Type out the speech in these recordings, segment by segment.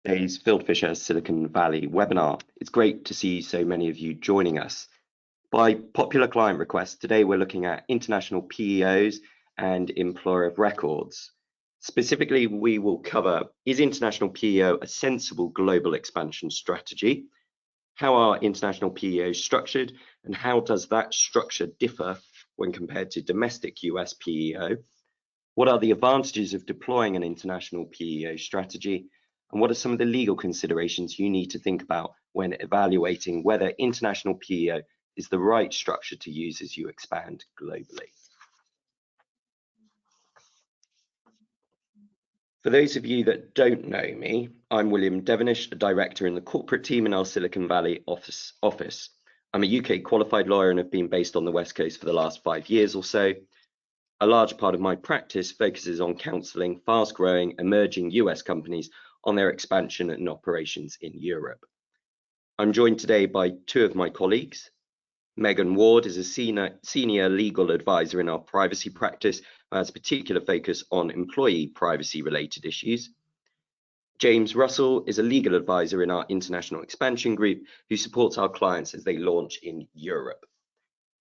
Today's Fieldfisher Silicon Valley webinar. It's great to see so many of you joining us. By popular client request, today we're looking at international PEOs and employer of records. Specifically, we will cover, is international PEO a sensible global expansion strategy? How are international PEOs structured, and how does that structure differ when compared to domestic US PEO? What are the advantages of deploying an international PEO strategy? And what are some of the legal considerations you need to think about when evaluating whether international PEO is the right structure to use as you expand globally? For those of you that don't know me, I'm William Devenish, a director in the corporate team in our Silicon Valley office. I'm a UK qualified lawyer and have been based on the West Coast for the last 5 years or so. A large part of my practice focuses on counseling fast-growing, emerging US companies on their expansion and operations in Europe. I'm joined today by two of my colleagues. Megan Ward is a senior legal advisor in our privacy practice, who has a particular focus on employee privacy-related issues. James Russell is a legal advisor in our international expansion group, who supports our clients as they launch in Europe.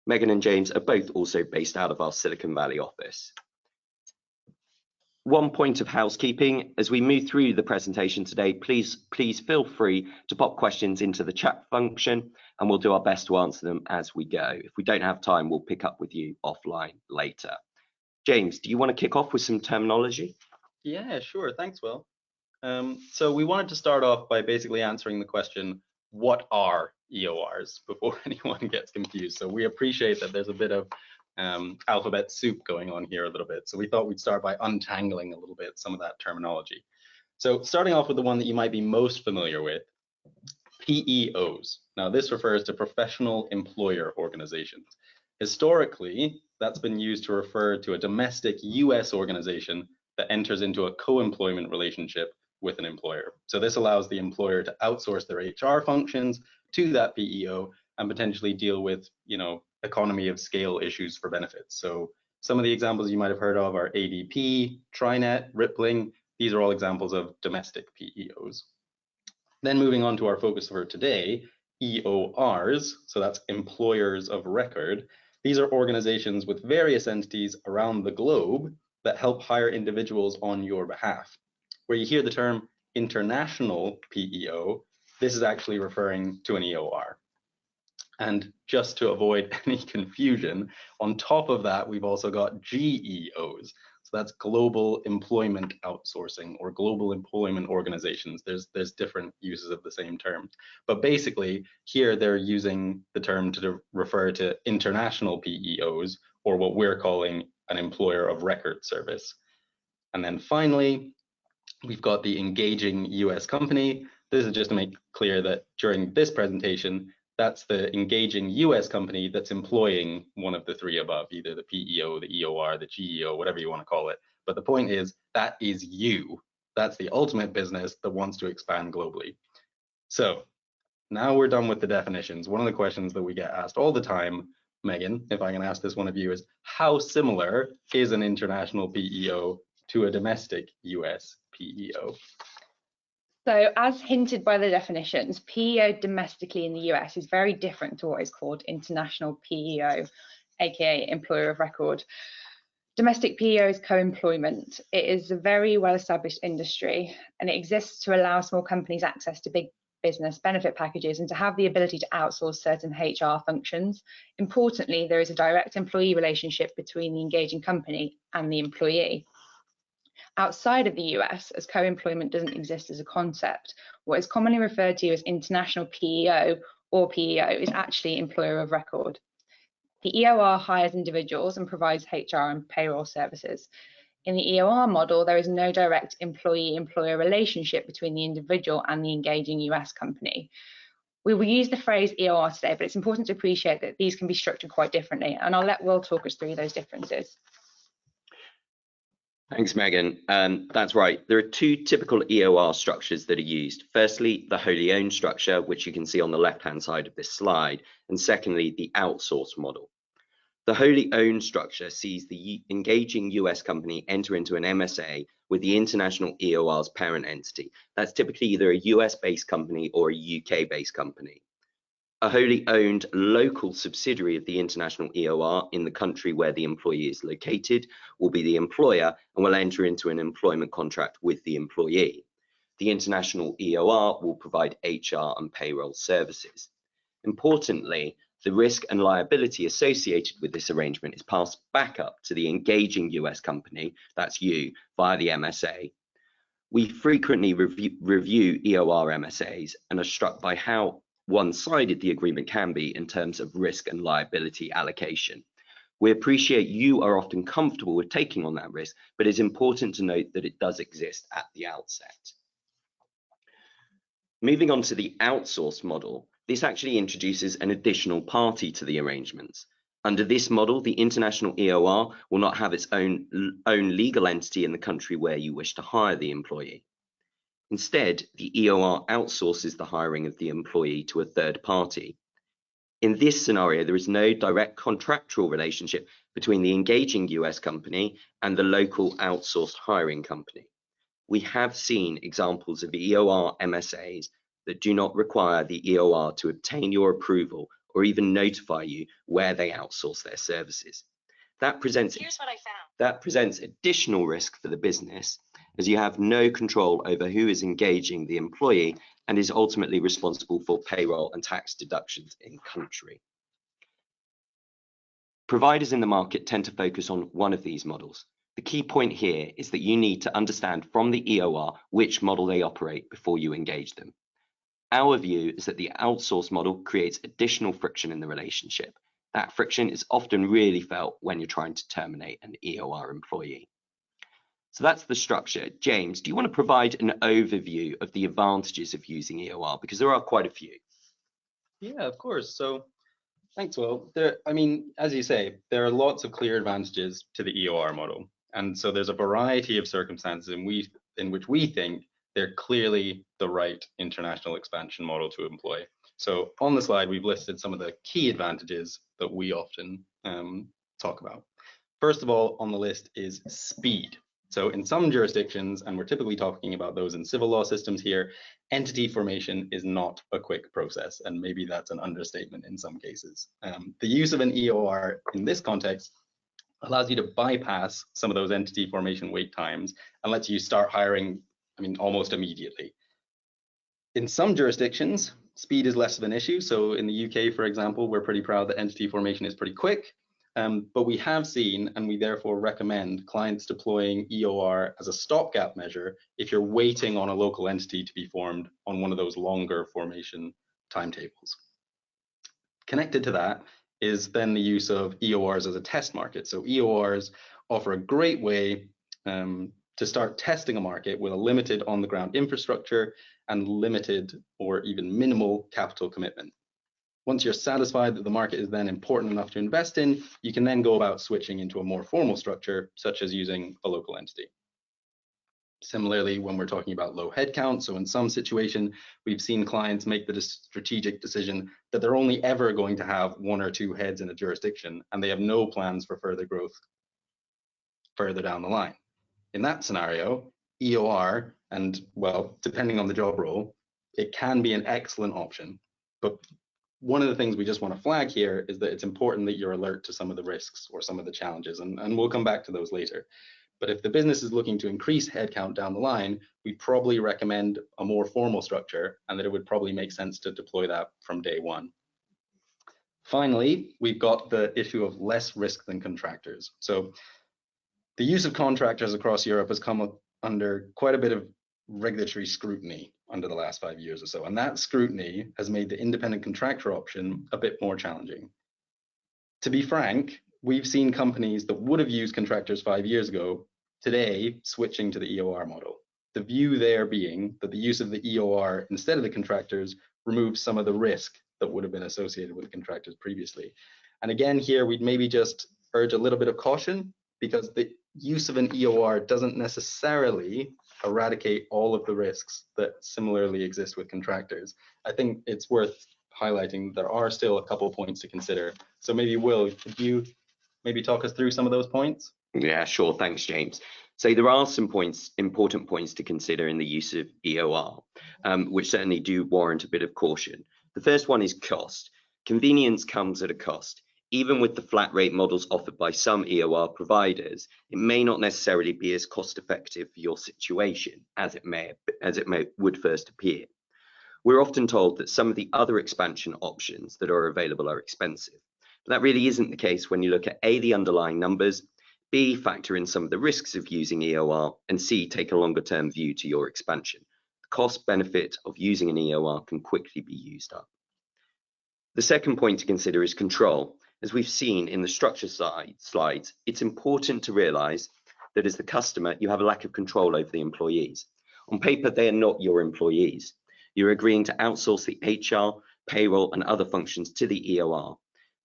Megan and James are both also based out of our Silicon Valley office. One point of housekeeping, as we move through the presentation today, please feel free to pop questions into the chat function and we'll do our best to answer them as we go. If we don't have time, we'll pick up with you offline later. James, do you want to kick off with some terminology? Yeah, sure. Thanks, Will. So we wanted to start off by basically answering the question, what are EORs, before anyone gets confused. So we appreciate that there's a bit of alphabet soup going on here a little bit. So we thought we'd start by untangling a little bit some of that terminology. So starting off with the one that you might be most familiar with, PEOs. Now this refers to professional employer organizations. Historically, that's been used to refer to a domestic US organization that enters into a co-employment relationship with an employer. So this allows the employer to outsource their HR functions to that PEO and potentially deal with, economy of scale issues for benefits. So some of the examples you might have heard of are ADP, TriNet, Rippling. These are all examples of domestic PEOs. Then moving on to our focus for today, EORs, so that's employers of record. These are organizations with various entities around the globe that help hire individuals on your behalf. Where you hear the term international PEO, this is actually referring to an EOR. And just to avoid any confusion, on top of that, we've also got GEOs. So that's global employment outsourcing or global employment organizations. There's different uses of the same term. But basically, here they're using the term to refer to international PEOs, or what we're calling an employer of record service. And then finally, we've got the engaging US company. This is just to make clear that during this presentation, that's the engaging US company that's employing one of the three above, either the PEO, the EOR, the GEO, whatever you want to call it. But the point is, that is you. That's the ultimate business that wants to expand globally. So now we're done with the definitions. One of the questions that we get asked all the time, Megan, if I can ask this one of you, is how similar is an international PEO to a domestic US PEO? So as hinted by the definitions, PEO domestically in the US is very different to what is called international PEO, aka employer of record. Domestic PEO is co-employment. It is a very well-established industry and it exists to allow small companies access to big business benefit packages and to have the ability to outsource certain HR functions. Importantly, there is a direct employee relationship between the engaging company and the employee. Outside of the US, as co-employment doesn't exist as a concept, what is commonly referred to as international PEO or PEO is actually employer of record. The EOR hires individuals and provides HR and payroll services. In the EOR model, there is no direct employee-employer relationship between the individual and the engaging US company. We will use the phrase EOR today, but it's important to appreciate that these can be structured quite differently, and I'll let Will talk us through those differences. Thanks, Megan. That's right. There are two typical EOR structures that are used. Firstly, the wholly owned structure, which you can see on the left-hand side of this slide, and secondly, the outsource model. The wholly owned structure sees the engaging US company enter into an MSA with the international EOR's parent entity. That's typically either a US-based company or a UK-based company. A wholly owned local subsidiary of the international EOR in the country where the employee is located will be the employer and will enter into an employment contract with the employee. The international EOR will provide HR and payroll services. Importantly, the risk and liability associated with this arrangement is passed back up to the engaging US company, that's you, via the MSA. We frequently review EOR MSAs and are struck by how one-sided the agreement can be in terms of risk and liability allocation. We appreciate you are often comfortable with taking on that risk, but it's important to note that it does exist at the outset. Moving on to the outsourced model, this actually introduces an additional party to the arrangements. Under this model, the international EOR will not have its own legal entity in the country where you wish to hire the employee. Instead, the EOR outsources the hiring of the employee to a third party. In this scenario, there is no direct contractual relationship between the engaging US company and the local outsourced hiring company. We have seen examples of EOR MSAs that do not require the EOR to obtain your approval or even notify you where they outsource their services. That presents additional risk for the business, as you have no control over who is engaging the employee and is ultimately responsible for payroll and tax deductions in country. Providers in the market tend to focus on one of these models. The key point here is that you need to understand from the EOR which model they operate before you engage them. Our view is that the outsource model creates additional friction in the relationship. That friction is often really felt when you're trying to terminate an EOR employee. So that's the structure. James, do you want to provide an overview of the advantages of using EOR? Because there are quite a few. Yeah, of course. So thanks, Will. As you say, there are lots of clear advantages to the EOR model. And so there's a variety of circumstances in which we think they're clearly the right international expansion model to employ. So on the slide, we've listed some of the key advantages that we often talk about. First of all, on the list is speed. So in some jurisdictions, and we're typically talking about those in civil law systems here, entity formation is not a quick process, and maybe that's an understatement in some cases. The use of an EOR in this context allows you to bypass some of those entity formation wait times and lets you start hiring, almost immediately. In some jurisdictions, speed is less of an issue. So in the UK, for example, we're pretty proud that entity formation is pretty quick. But we have seen, and we therefore recommend clients deploying EOR as a stopgap measure if you're waiting on a local entity to be formed on one of those longer formation timetables. Connected to that is then the use of EORs as a test market. So EORs offer a great way to start testing a market with a limited on-the-ground infrastructure and limited or even minimal capital commitment. Once you're satisfied that the market is then important enough to invest in, you can then go about switching into a more formal structure, such as using a local entity. Similarly, when we're talking about low headcount, so in some situation, we've seen clients make the strategic decision that they're only ever going to have 1 or 2 heads in a jurisdiction, and they have no plans for further growth further down the line. In that scenario, EOR, and well, depending on the job role, it can be an excellent option. But one of the things we just want to flag here is that it's important that you're alert to some of the risks or some of the challenges, and we'll come back to those later. But if the business is looking to increase headcount down the line, we probably recommend a more formal structure, and that it would probably make sense to deploy that from day one. Finally, we've got the issue of less risk than contractors. So the use of contractors across Europe has come under quite a bit of regulatory scrutiny under the last 5 years or so, and that scrutiny has made the independent contractor option a bit more challenging. To be frank, we've seen companies that would have used contractors 5 years ago today switching to the EOR model. The view there being that the use of the EOR instead of the contractors removes some of the risk that would have been associated with contractors previously. And again, here we'd maybe just urge a little bit of caution, because the use of an EOR doesn't necessarily eradicate all of the risks that similarly exist with contractors. I think it's worth highlighting there are still a couple points to consider. So maybe Will, could you maybe talk us through some of those points? Yeah, sure. Thanks, James. So there are some important points to consider in the use of EOR, which certainly do warrant a bit of caution. The first one is cost. Convenience comes at a cost. Even with the flat rate models offered by some EOR providers, it may not necessarily be as cost effective for your situation as it would first appear. We're often told that some of the other expansion options that are available are expensive. But that really isn't the case when you look at A, the underlying numbers, B, factor in some of the risks of using EOR, and C, take a longer term view to your expansion. The cost benefit of using an EOR can quickly be used up. The second point to consider is control. As we've seen in the structure slides, it's important to realize that as the customer, you have a lack of control over the employees. On paper, they are not your employees. You're agreeing to outsource the HR, payroll, and other functions to the EOR.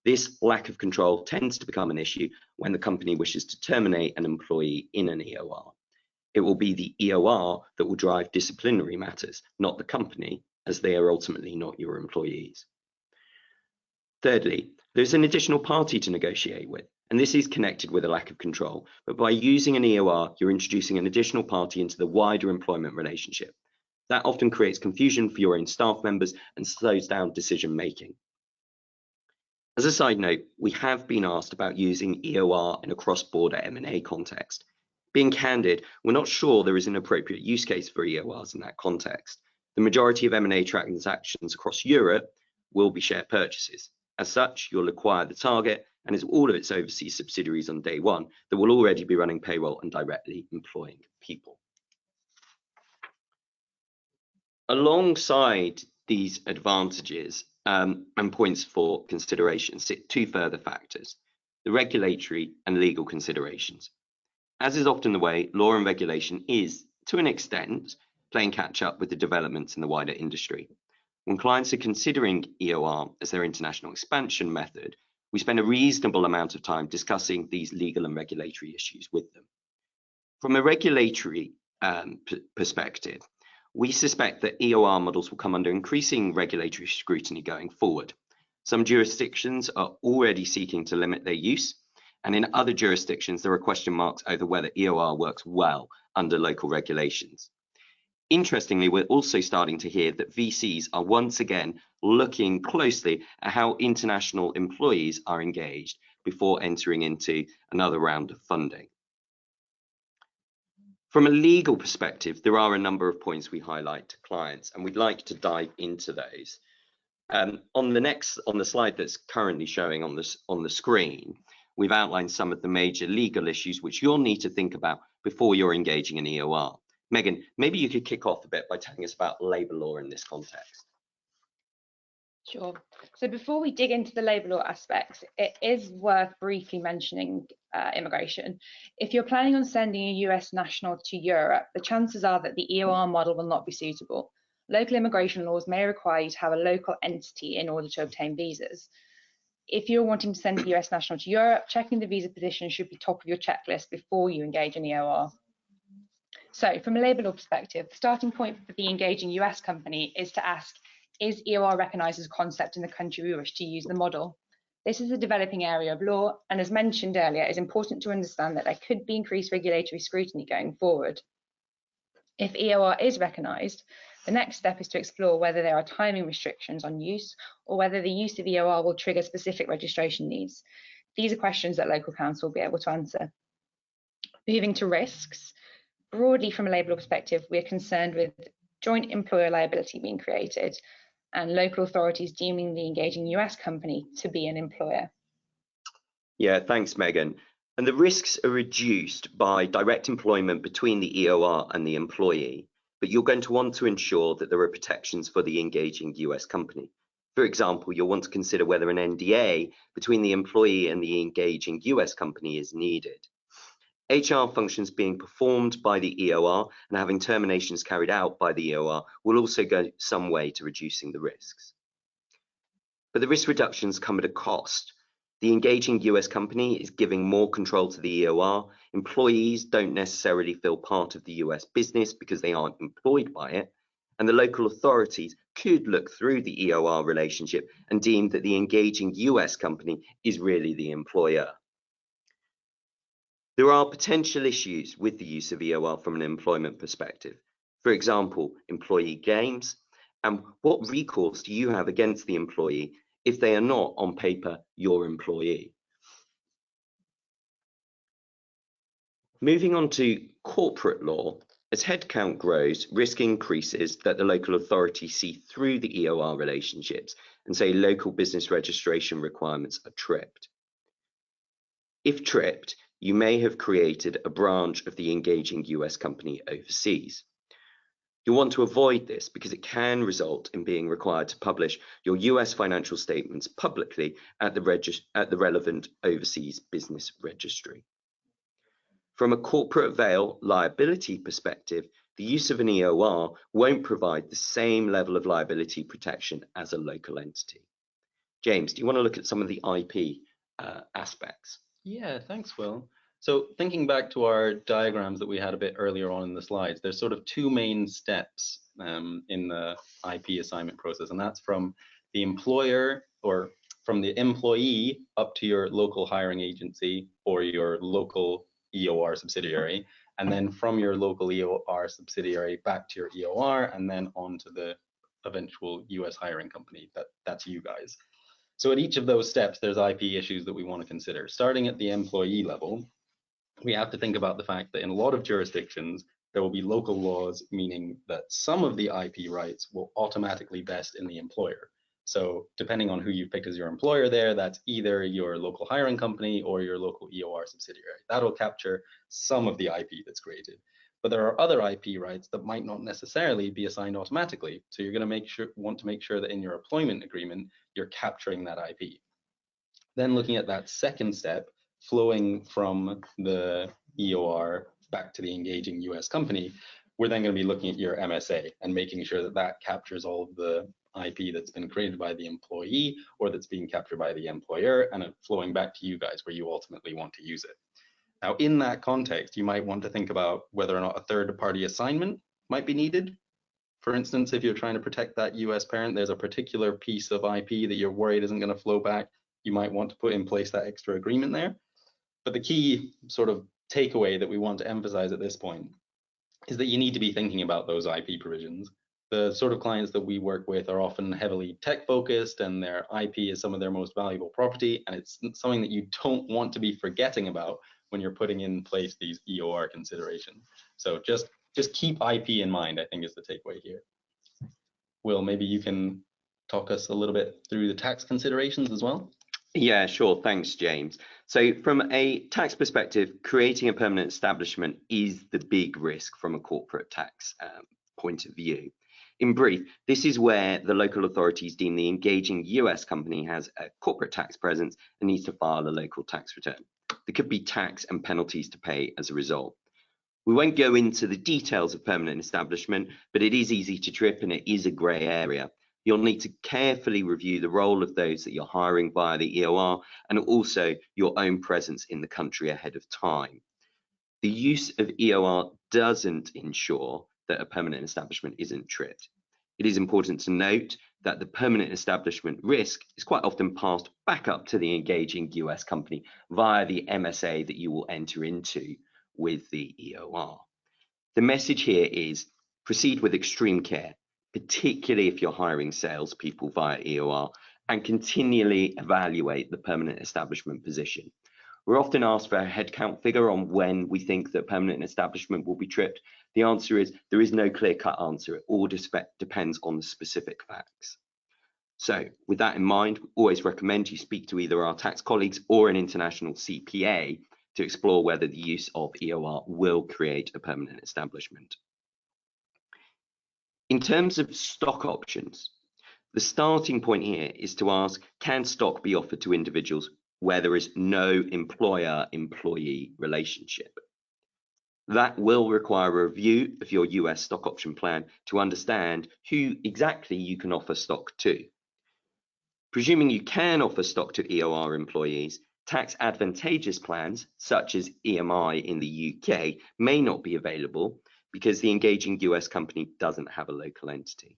This lack of control tends to become an issue when the company wishes to terminate an employee in an EOR. It will be the EOR that will drive disciplinary matters, not the company, as they are ultimately not your employees. Thirdly, there's an additional party to negotiate with, and this is connected with a lack of control. But by using an EOR, you're introducing an additional party into the wider employment relationship. That often creates confusion for your own staff members and slows down decision making. As a side note, we have been asked about using EOR in a cross-border M&A context. Being candid, we're not sure there is an appropriate use case for EORs in that context. The majority of M&A transactions across Europe will be share purchases. As such, you'll acquire the target and it's all of its overseas subsidiaries on day one that will already be running payroll and directly employing people. Alongside these advantages and points for consideration sit two further factors, the regulatory and legal considerations. As is often the way, law and regulation is, to an extent, playing catch up with the developments in the wider industry. When clients are considering EOR as their international expansion method, we spend a reasonable amount of time discussing these legal and regulatory issues with them. From a regulatory perspective, we suspect that EOR models will come under increasing regulatory scrutiny going forward. Some jurisdictions are already seeking to limit their use, and in other jurisdictions, there are question marks over whether EOR works well under local regulations. Interestingly, we're also starting to hear that VCs are once again looking closely at how international employees are engaged before entering into another round of funding. From a legal perspective, there are a number of points we highlight to clients, and we'd like to dive into those. On the slide that's currently showing on the screen, we've outlined some of the major legal issues which you'll need to think about before you're engaging an EOR. Megan, maybe you could kick off a bit by telling us about labour law in this context. Sure. So before we dig into the labour law aspects, it is worth briefly mentioning immigration. If you're planning on sending a US national to Europe, the chances are that the EOR model will not be suitable. Local immigration laws may require you to have a local entity in order to obtain visas. If you're wanting to send a US national to Europe, checking the visa position should be top of your checklist before you engage an EOR. So from a labour law perspective, the starting point for the engaging US company is to ask, is EOR recognised as a concept in the country we wish to use the model? This is a developing area of law, and as mentioned earlier, it's important to understand that there could be increased regulatory scrutiny going forward. If EOR is recognised, the next step is to explore whether there are timing restrictions on use or whether the use of EOR will trigger specific registration needs. These are questions that local counsel will be able to answer. Moving to risks. Broadly, from a labour law perspective, we're concerned with joint employer liability being created and local authorities deeming the engaging US company to be an employer. Yeah, thanks, Megan. And the risks are reduced by direct employment between the EOR and the employee, but you're going to want to ensure that there are protections for the engaging US company. For example, you'll want to consider whether an NDA between the employee and the engaging US company is needed. HR functions being performed by the EOR and having terminations carried out by the EOR will also go some way to reducing the risks. But the risk reductions come at a cost. The engaging US company is giving more control to the EOR. Employees don't necessarily feel part of the US business because they aren't employed by it. And the local authorities could look through the EOR relationship and deem that the engaging US company is really the employer. There are potential issues with the use of EOR from an employment perspective. For example, employee gains, and what recourse do you have against the employee if they are not, on paper, your employee? Moving on to corporate law, as headcount grows, risk increases that the local authorities see through the EOR relationships and say local business registration requirements are tripped. If tripped, you may have created a branch of the engaging US company overseas. You'll want to avoid this because it can result in being required to publish your US financial statements publicly at the relevant overseas business registry. From a corporate veil liability perspective, the use of an EOR won't provide the same level of liability protection as a local entity. James, do you want to look at some of the IP aspects? Yeah, thanks, Will. So thinking back to our diagrams that we had a bit earlier on in the slides, there's sort of two main steps in the IP assignment process, and that's from the employer or from the employee up to your local hiring agency or your local EOR subsidiary, and then from your local EOR subsidiary back to your EOR, and then on to the eventual US hiring company. That's you guys. So at each of those steps, there's IP issues that we want to consider. Starting at the employee level, we have to think about the fact that in a lot of jurisdictions, there will be local laws, meaning that some of the IP rights will automatically vest in the employer. So depending on who you picked as your employer there, that's either your local hiring company or your local EOR subsidiary. That'll capture some of the IP that's created. But there are other IP rights that might not necessarily be assigned automatically. So you're going to want to make sure that in your employment agreement, you're capturing that IP. Then looking at that second step, flowing from the EOR back to the engaging US company, we're then going to be looking at your MSA and making sure that that captures all of the IP that's been created by the employee or that's being captured by the employer and flowing back to you guys where you ultimately want to use it. Now, in that context, you might want to think about whether or not a third-party assignment might be needed. For instance, if you're trying to protect that US parent, there's a particular piece of IP that you're worried isn't going to flow back, you might want to put in place that extra agreement there. But the key sort of takeaway that we want to emphasize at this point is that you need to be thinking about those IP provisions. The sort of clients that we work with are often heavily tech focused and their IP is some of their most valuable property, and it's something that you don't want to be forgetting about when you're putting in place these EOR considerations. So just keep IP in mind, I think, is the takeaway here. Will, maybe you can talk us a little bit through the tax considerations as well? Yeah, sure. Thanks, James. So from a tax perspective, creating a permanent establishment is the big risk from a corporate tax point of view. In brief, this is where the local authorities deem the engaging US company has a corporate tax presence and needs to file a local tax return. There could be tax and penalties to pay as a result. We won't go into the details of permanent establishment, but it is easy to trip and it is a grey area. You'll need to carefully review the role of those that you're hiring via the EOR and also your own presence in the country ahead of time. The use of EOR doesn't ensure that a permanent establishment isn't tripped. It is important to note that the permanent establishment risk is quite often passed back up to the engaging US company via the MSA that you will enter into with the EOR. The message here is proceed with extreme care, particularly if you're hiring salespeople via EOR, and continually evaluate the permanent establishment position. We're often asked for a headcount figure on when we think that permanent establishment will be tripped. The answer is there is no clear-cut answer. It all depends on the specific facts. So with that in mind, we always recommend you speak to either our tax colleagues or an international CPA to explore whether the use of EOR will create a permanent establishment. In terms of stock options, the starting point here is to ask, can stock be offered to individuals where there is no employer-employee relationship? That will require a review of your US stock option plan to understand who exactly you can offer stock to. Presuming you can offer stock to EOR employees, tax advantageous plans, such as EMI in the UK, may not be available because the engaging US company doesn't have a local entity.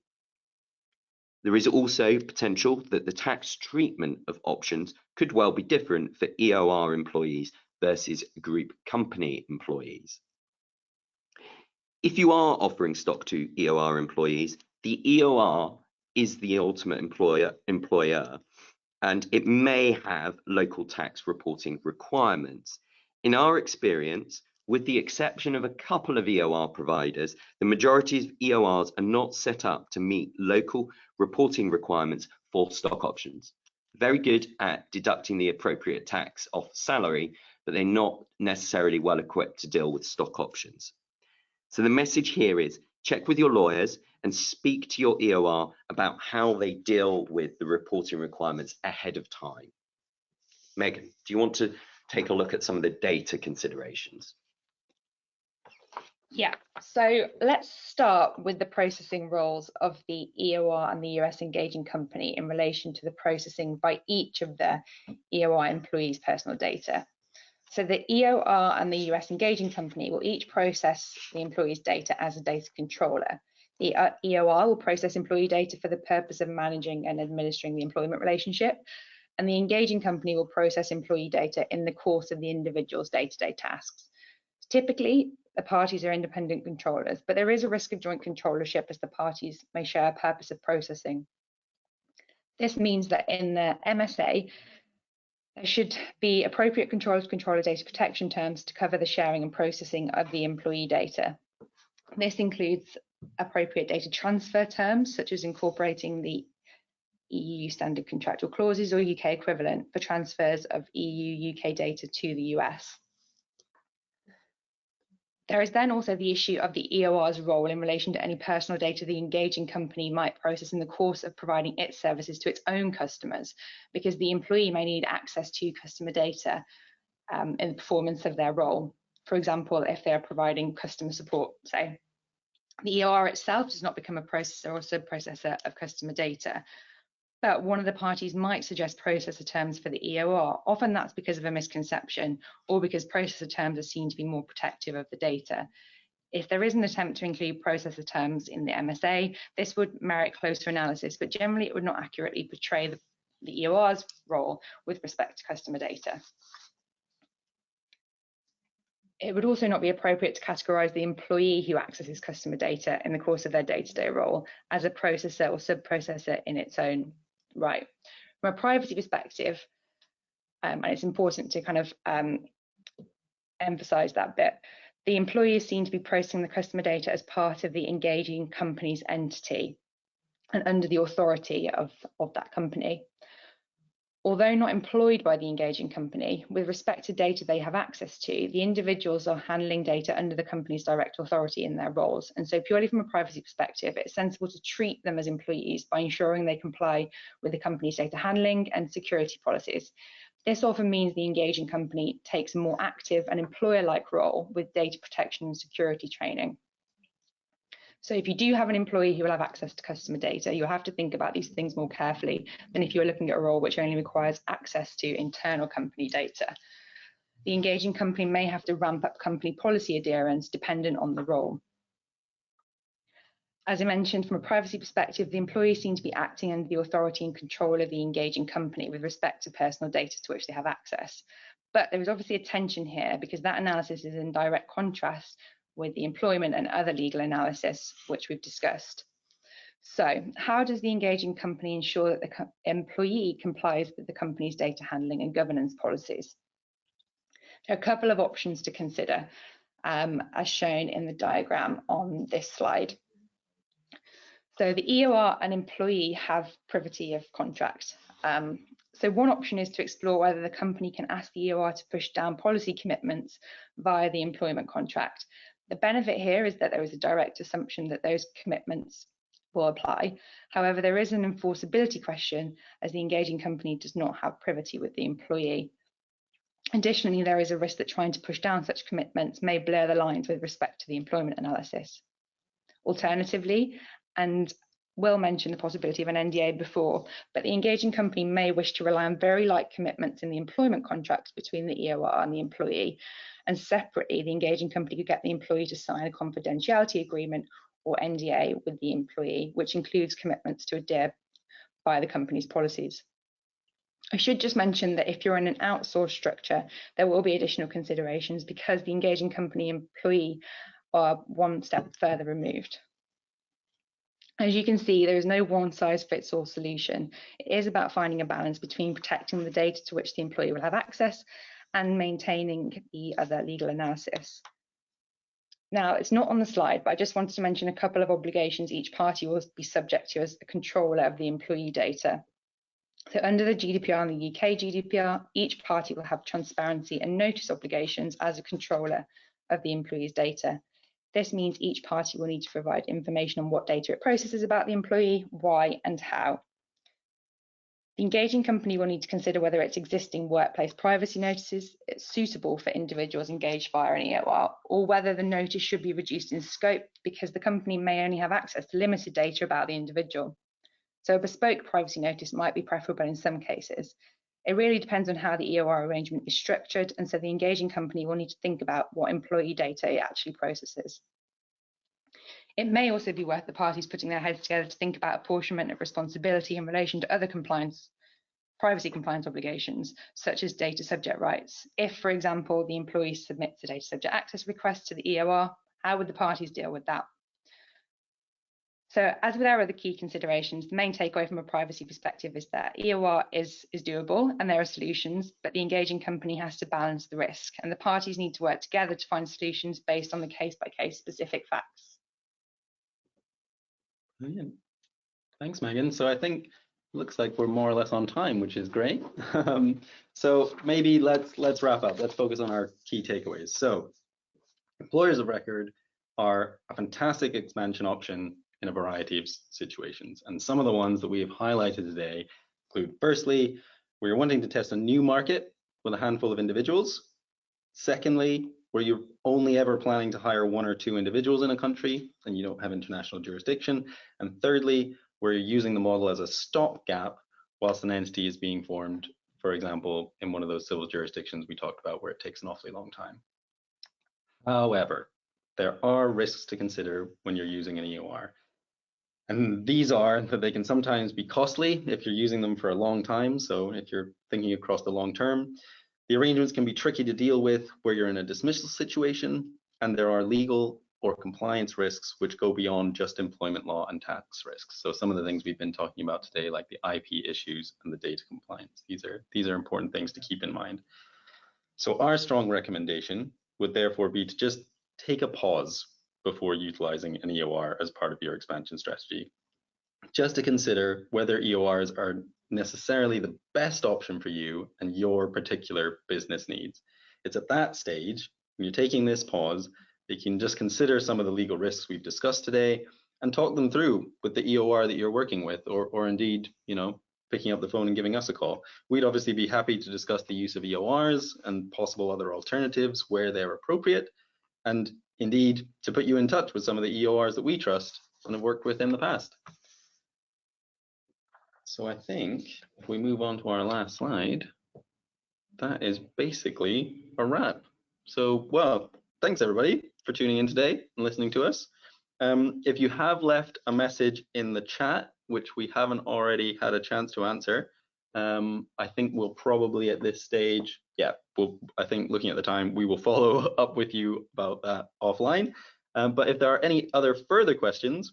There is also potential that the tax treatment of options could well be different for EOR employees versus group company employees. If you are offering stock to EOR employees, the EOR is the ultimate employer, and it may have local tax reporting requirements. In our experience, with the exception of a couple of EOR providers, the majority of EORs are not set up to meet local reporting requirements for stock options. Very good at deducting the appropriate tax off salary, but they're not necessarily well equipped to deal with stock options. So the message here is check with your lawyers and speak to your EOR about how they deal with the reporting requirements ahead of time. Megan, do you want to take a look at some of the data considerations? Yeah, so let's start with the processing roles of the EOR and the US engaging company in relation to the processing by each of the EOR employees' personal data. So the EOR and the US engaging company will each process the employee's data as a data controller. The EOR will process employee data for the purpose of managing and administering the employment relationship, and the engaging company will process employee data in the course of the individual's day-to-day tasks. Typically, the parties are independent controllers, but there is a risk of joint controllership as the parties may share a purpose of processing. This means that in the MSA, there should be appropriate controller data protection terms to cover the sharing and processing of the employee data. This includes appropriate data transfer terms, such as incorporating the EU standard contractual clauses or UK equivalent for transfers of EU-UK data to the US. There is then also the issue of the EOR's role in relation to any personal data the engaging company might process in the course of providing its services to its own customers, because the employee may need access to customer data in the performance of their role. For example, if they are providing customer support, say. The EOR itself does not become a processor or sub-processor of customer data, but one of the parties might suggest processor terms for the EOR. Often that's because of a misconception or because processor terms are seen to be more protective of the data. If there is an attempt to include processor terms in the MSA, this would merit closer analysis, but generally it would not accurately portray the EOR's role with respect to customer data. It would also not be appropriate to categorise the employee who accesses customer data in the course of their day-to-day role as a processor or sub-processor in its own right. From a privacy perspective, and it's important to kind of emphasise that bit, the employee is seen to be processing the customer data as part of the engaging company's entity and under the authority of that company. Although not employed by the engaging company, with respect to data they have access to, the individuals are handling data under the company's direct authority in their roles. And so purely from a privacy perspective, it's sensible to treat them as employees by ensuring they comply with the company's data handling and security policies. This often means the engaging company takes a more active and employer-like role with data protection and security training. So if you do have an employee who will have access to customer data, you'll have to think about these things more carefully than if you're looking at a role which only requires access to internal company data. The engaging company may have to ramp up company policy adherence dependent on the role. As I mentioned, from a privacy perspective, the employees seem to be acting under the authority and control of the engaging company with respect to personal data to which they have access. But there is obviously a tension here because that analysis is in direct contrast with the employment and other legal analysis, which we've discussed. So how does the engaging company ensure that the employee complies with the company's data handling and governance policies? There are a couple of options to consider, as shown in the diagram on this slide. So the EOR and employee have privity of contract. So one option is to explore whether the company can ask the EOR to push down policy commitments via the employment contract. The benefit here is that there is a direct assumption that those commitments will apply. However, there is an enforceability question as the engaging company does not have privity with the employee. Additionally, there is a risk that trying to push down such commitments may blur the lines with respect to the employment analysis. Alternatively, and Will mentioned the possibility of an NDA before, but the engaging company may wish to rely on very light commitments in the employment contracts between the EOR and the employee. And separately, the engaging company could get the employee to sign a confidentiality agreement or NDA with the employee, which includes commitments to adhere by the company's policies. I should just mention that if you're in an outsourced structure, there will be additional considerations because the engaging company employee are one step further removed. As you can see, there is no one-size-fits-all solution. It is about finding a balance between protecting the data to which the employee will have access and maintaining the other legal analysis. Now, it's not on the slide, but I just wanted to mention a couple of obligations each party will be subject to as the controller of the employee data. So under the GDPR and the UK GDPR, each party will have transparency and notice obligations as a controller of the employee's data. This means each party will need to provide information on what data it processes about the employee, why, and how. The engaging company will need to consider whether its existing workplace privacy notices is suitable for individuals engaged via an EOR, or whether the notice should be reduced in scope because the company may only have access to limited data about the individual. So a bespoke privacy notice might be preferable in some cases. It really depends on how the EOR arrangement is structured, and so the engaging company will need to think about what employee data it actually processes. It may also be worth the parties putting their heads together to think about apportionment of responsibility in relation to other privacy compliance obligations, such as data subject rights. If, for example, the employee submits a data subject access request to the EOR, how would the parties deal with that? So as with our other key considerations, the main takeaway from a privacy perspective is that EOR is doable and there are solutions, but the engaging company has to balance the risk, and the parties need to work together to find solutions based on the case-by-case specific facts. Brilliant. Thanks, Megan. So I think it looks like we're more or less on time, which is great. So maybe let's wrap up. Let's focus on our key takeaways. So employers of record are a fantastic expansion option in a variety of situations. And some of the ones that we have highlighted today include, firstly, where you're wanting to test a new market with a handful of individuals. Secondly, where you're only ever planning to hire 1 or 2 individuals in a country and you don't have international jurisdiction. And thirdly, where you're using the model as a stopgap whilst an entity is being formed, for example, in one of those civil jurisdictions we talked about where it takes an awfully long time. However, there are risks to consider when you're using an EOR. And these are that they can sometimes be costly if you're using them for a long time. So if you're thinking across the long term, the arrangements can be tricky to deal with where you're in a dismissal situation, and there are legal or compliance risks which go beyond just employment law and tax risks. So some of the things we've been talking about today, like the IP issues and the data compliance, these are important things to keep in mind. So our strong recommendation would therefore be to just take a pause before utilizing an EOR as part of your expansion strategy, just to consider whether EORs are necessarily the best option for you and your particular business needs. It's at that stage, when you're taking this pause, that you can just consider some of the legal risks we've discussed today and talk them through with the EOR that you're working with, or indeed, picking up the phone and giving us a call. We'd obviously be happy to discuss the use of EORs and possible other alternatives where they're appropriate, and indeed to put you in touch with some of the EORs that we trust and have worked with in the past. So I think if we move on to our last slide, that is basically a wrap. So, well, thanks everybody for tuning in today and listening to us. If you have left a message in the chat, which we haven't already had a chance to answer, I think we'll probably at this stage, I think looking at the time, we will follow up with you about that offline. But if there are any other further questions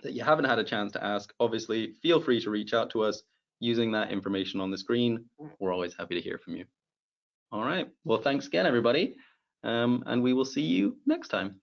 that you haven't had a chance to ask, obviously feel free to reach out to us using that information on the screen. We're always happy to hear from you. All right, well, thanks again, everybody. And we will see you next time.